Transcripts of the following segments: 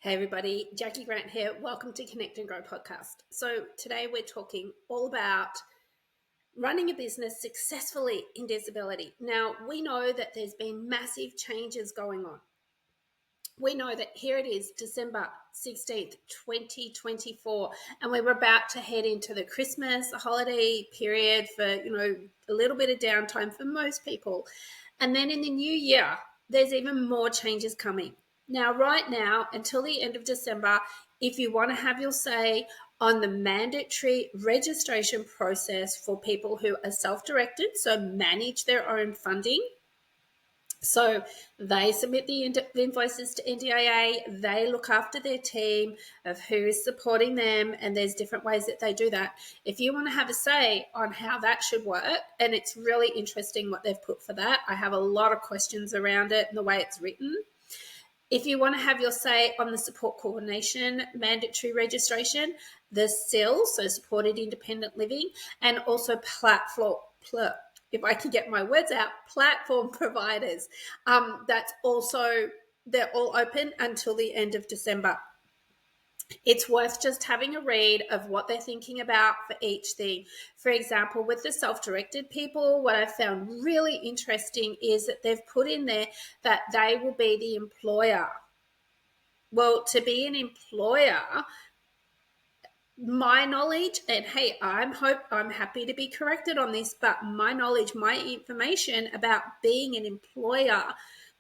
Hey everybody, Jackie Grant here. Welcome to Connect and Grow podcast. So today we're talking all about running a business successfully in disability. Now we know that there's been massive changes going on. We know that here it is, December 16th, 2024, and we're about to head into the Christmas holiday period for, a little bit of downtime for most people. And then in the new year, there's even more changes coming. Now, right now, until the end of December, if you want to have your say on the mandatory registration process for people who are self-directed, so manage their own funding, so they submit the invoices to NDIA, they look after their team of who is supporting them, and there's different ways that they do that. If you want to have a say on how that should work, and it's really interesting what they've put for that, I have a lot of questions around it and the way it's written. If you want to have your say on the support coordination mandatory registration, the SIL, so supported independent living, and also if I can get my words out, platform providers. They're all open until the end of December. It's worth just having a read of what they're thinking about for each thing. For example, with the self-directed people, what I found really interesting is that they've put in there that they will be the employer. Well, to be an employer, my knowledge, and hey, I'm happy to be corrected on this, but my knowledge, my information about being an employer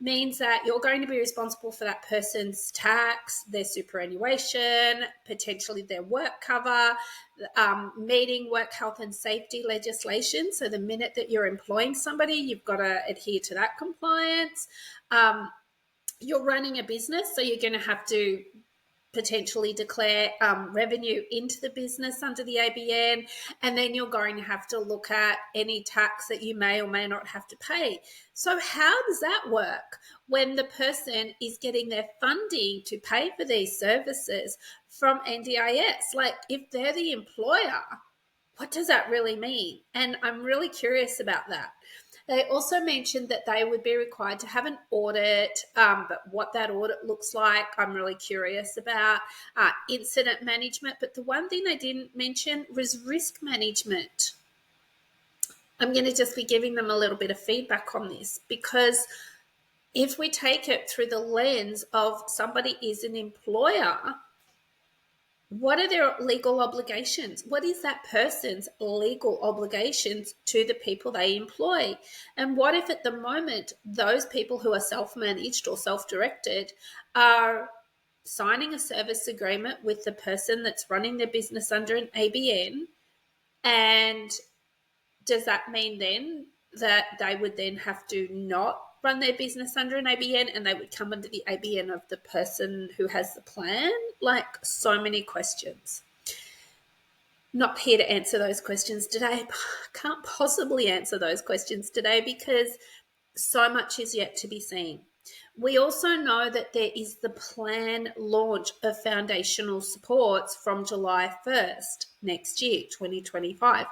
means that you're going to be responsible for that person's tax, their superannuation, potentially their work cover, meeting work health and safety legislation. So the minute that you're employing somebody, you've got to adhere to that compliance. You're running a business, so you're going to have to potentially declare revenue into the business under the ABN, and then you're going to have to look at any tax that you may or may not have to pay. So how does that work when the person is getting their funding to pay for these services from NDIS? Like, if they're the employer, what does that really mean? And I'm really curious about that. They also mentioned that they would be required to have an audit, but what that audit looks like, I'm really curious about. Incident management, but the one thing they didn't mention was risk management. I'm going to just be giving them a little bit of feedback on this, because if we take it through the lens of somebody is an employer, what are their legal obligations? What is that person's legal obligations to the people they employ? And what if at the moment those people who are self-managed or self-directed are signing a service agreement with the person that's running their business under an ABN? And does that mean then that they would then have to not run their business under an ABN, and they would come under the ABN of the person who has the plan? Like, so many questions. Not here to answer those questions today. Can't possibly answer those questions today because so much is yet to be seen. We also know that there is the plan launch of foundational supports from July 1st next year, 2025.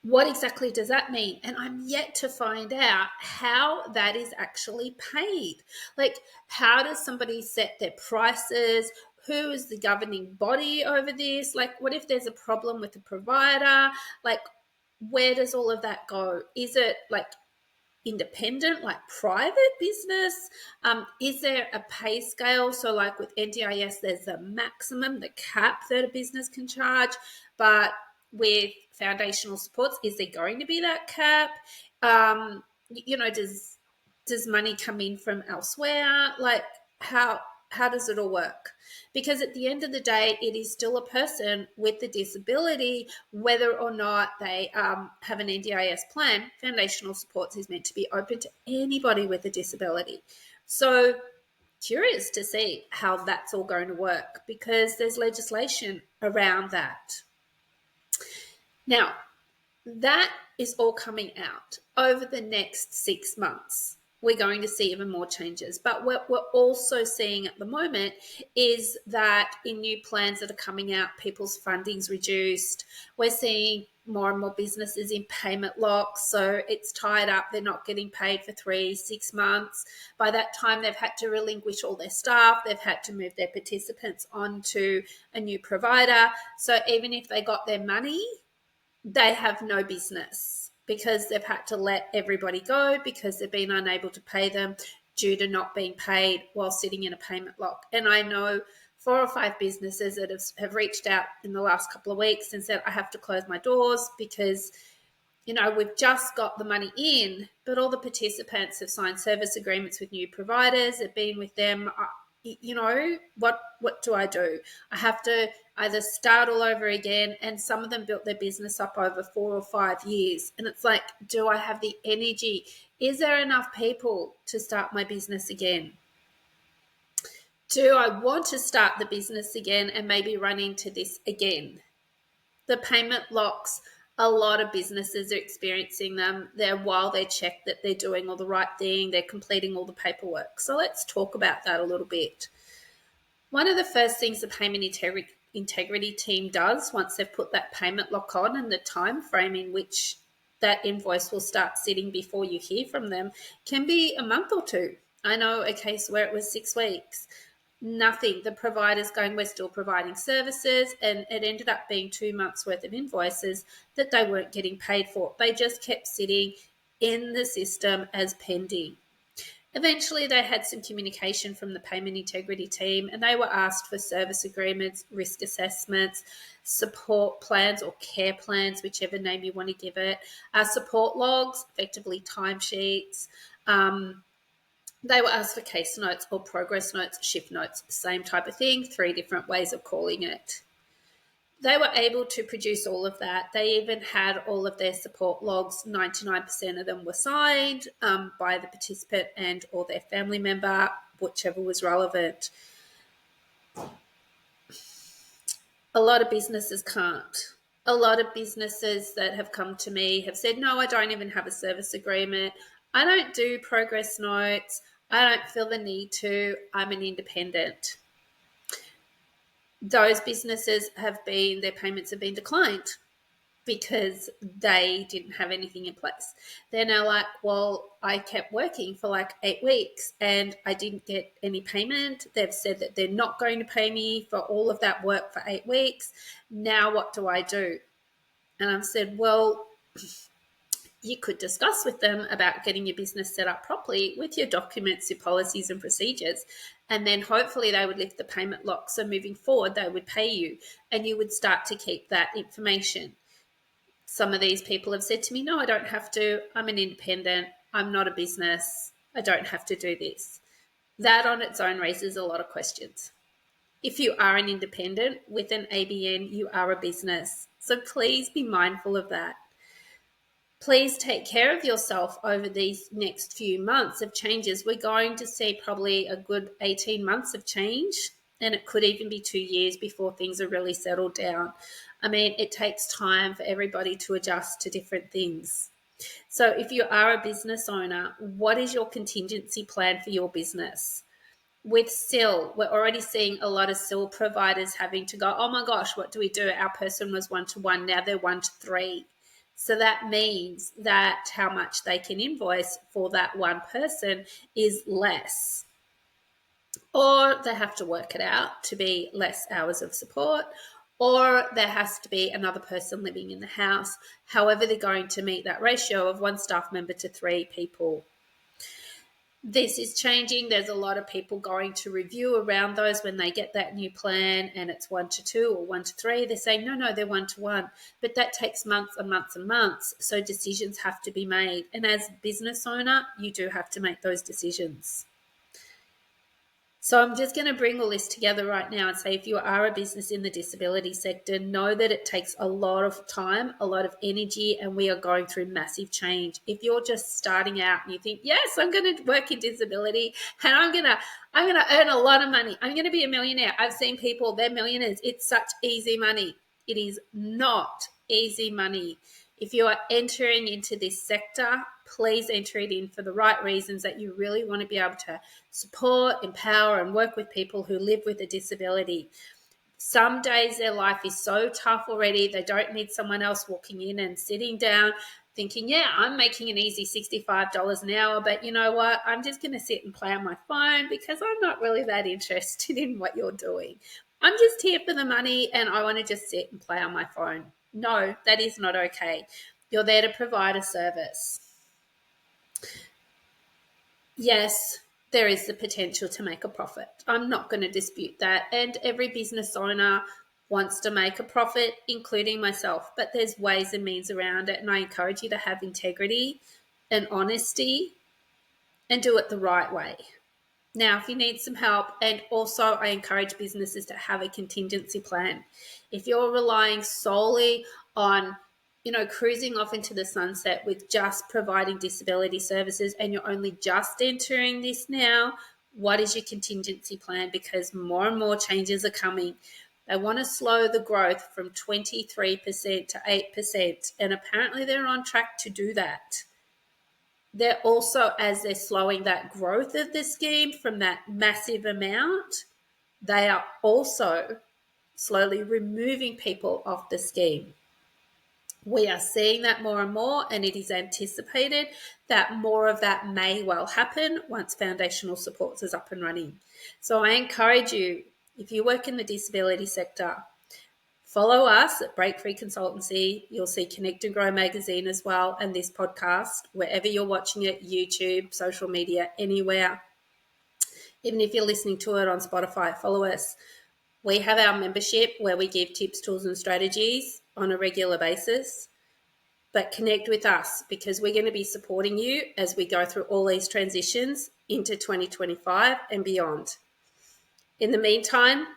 What exactly does that mean? And I'm yet to find out how that is actually paid. Like, how does somebody set their prices? Who is the governing body over this? Like, what if there's a problem with the provider? Like, where does all of that go? Is it like independent, like private business? Is there a pay scale? So like with NDIS, there's the maximum, the cap that a business can charge, but with foundational supports, is there going to be that cap? Does money come in from elsewhere? Like, how does it all work? Because at the end of the day, it is still a person with a disability, whether or not they have an NDIS plan. Foundational supports is meant to be open to anybody with a disability. So curious to see how that's all going to work, because there's legislation around that. Now, that is all coming out over the next 6 months. We're going to see even more changes. But what we're also seeing at the moment is that in new plans that are coming out, people's funding's reduced. We're seeing more and more businesses in payment locks. So it's tied up. They're not getting paid for 3-6 months. By that time, they've had to relinquish all their staff. They've had to move their participants onto a new provider. So even if they got their money, they have no business because they've had to let everybody go because they've been unable to pay them due to not being paid while sitting in a payment lock. And I know 4 or 5 businesses that have reached out in the last couple of weeks and said, I have to close my doors because, we've just got the money in, but all the participants have signed service agreements with new providers, have been with them. What do I do? I have to either start all over again, and some of them built their business up over 4 or 5 years. And it's like, do I have the energy? Is there enough people to start my business again? Do I want to start the business again and maybe run into this again? The payment locks, a lot of businesses are experiencing them. While they check that they're doing all the right thing, they're completing all the paperwork. So let's talk about that a little bit. One of the first things the payment integrity team does once they've put that payment lock on and the time frame in which that invoice will start sitting before you hear from them can be a month or 2. I know a case where it was 6 weeks. Nothing. The provider's going, we're still providing services, and it ended up being 2 months worth of invoices that they weren't getting paid for. They just kept sitting in the system as pending. Eventually, they had some communication from the payment integrity team, and they were asked for service agreements, risk assessments, support plans or care plans, whichever name you want to give it, support logs, effectively timesheets. They were asked for case notes or progress notes, shift notes, same type of thing, 3 different ways of calling it. They were able to produce all of that. They even had all of their support logs. 99% of them were signed by the participant and or their family member, whichever was relevant. A lot of businesses can't. A lot of businesses that have come to me have said, no, I don't even have a service agreement. I don't do progress notes. I don't feel the need to. I'm an independent. Those businesses their payments have been declined because they didn't have anything in place. They're now like, well, I kept working for like 8 weeks and I didn't get any payment. They've said that they're not going to pay me for all of that work for 8 weeks. Now what do I do? And I've said, well, you could discuss with them about getting your business set up properly with your documents, your policies and procedures. And then hopefully they would lift the payment lock. So moving forward, they would pay you and you would start to keep that information. Some of these people have said to me, no, I don't have to. I'm an independent. I'm not a business. I don't have to do this. That on its own raises a lot of questions. If you are an independent with an ABN, you are a business. So please be mindful of that. Please take care of yourself over these next few months of changes. We're going to see probably a good 18 months of change, and it could even be 2 years before things are really settled down. I mean, it takes time for everybody to adjust to different things. So if you are a business owner, what is your contingency plan for your business? With SIL, we're already seeing a lot of SIL providers having to go, oh my gosh, what do we do? Our person was 1-to-1, now they're 1-to-3. So that means that how much they can invoice for that one person is less. Or they have to work it out to be less hours of support, or there has to be another person living in the house. However, they're going to meet that ratio of 1 staff member to 3 people. This is changing. There's a lot of people going to review around those when they get that new plan and it's 1-to-2 or 1-to-3. They're saying, no, they're 1-to-1. But that takes months and months and months. So decisions have to be made. And as a business owner, you do have to make those decisions. So I'm just going to bring all this together right now and say if you are a business in the disability sector, know that it takes a lot of time, a lot of energy, and we are going through massive change. If you're just starting out and you think, yes, I'm going to work in disability and I'm going to earn a lot of money. I'm going to be a millionaire. I've seen people, they're millionaires. It's such easy money. It is not easy money. If you are entering into this sector, please enter it in for the right reasons, that you really want to be able to support, empower, and work with people who live with a disability. Some days their life is so tough already, they don't need someone else walking in and sitting down thinking, yeah, I'm making an easy $65 an hour, but you know what? I'm just going to sit and play on my phone because I'm not really that interested in what you're doing. I'm just here for the money and I want to just sit and play on my phone. No, that is not okay. You're there to provide a service. Yes, there is the potential to make a profit. I'm not going to dispute that. And every business owner wants to make a profit, including myself. But there's ways and means around it. And I encourage you to have integrity and honesty and do it the right way. Now, if you need some help, and also I encourage businesses to have a contingency plan. If you're relying solely on, cruising off into the sunset with just providing disability services and you're only just entering this now, what is your contingency plan? Because more and more changes are coming. They want to slow the growth from 23% to 8%, and apparently they're on track to do that. They're also, as they're slowing that growth of the scheme from that massive amount, they are also slowly removing people off the scheme. We are seeing that more and more, and it is anticipated that more of that may well happen once foundational supports is up and running. So I encourage you, if you work in the disability sector, follow us at Break Free Consultancy. You'll see Connect and Grow magazine as well, and this podcast, wherever you're watching it, YouTube, social media, anywhere. Even if you're listening to it on Spotify, follow us. We have our membership where we give tips, tools, and strategies on a regular basis. But connect with us because we're going to be supporting you as we go through all these transitions into 2025 and beyond. In the meantime,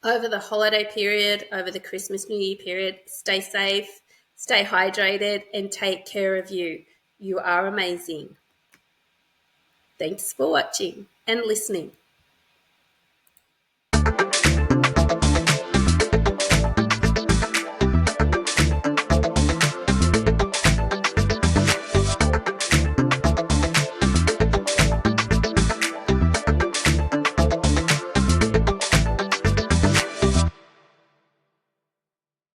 over the holiday period, over the Christmas, New Year period, stay safe, stay hydrated, and take care of you. You are amazing. Thanks for watching and listening.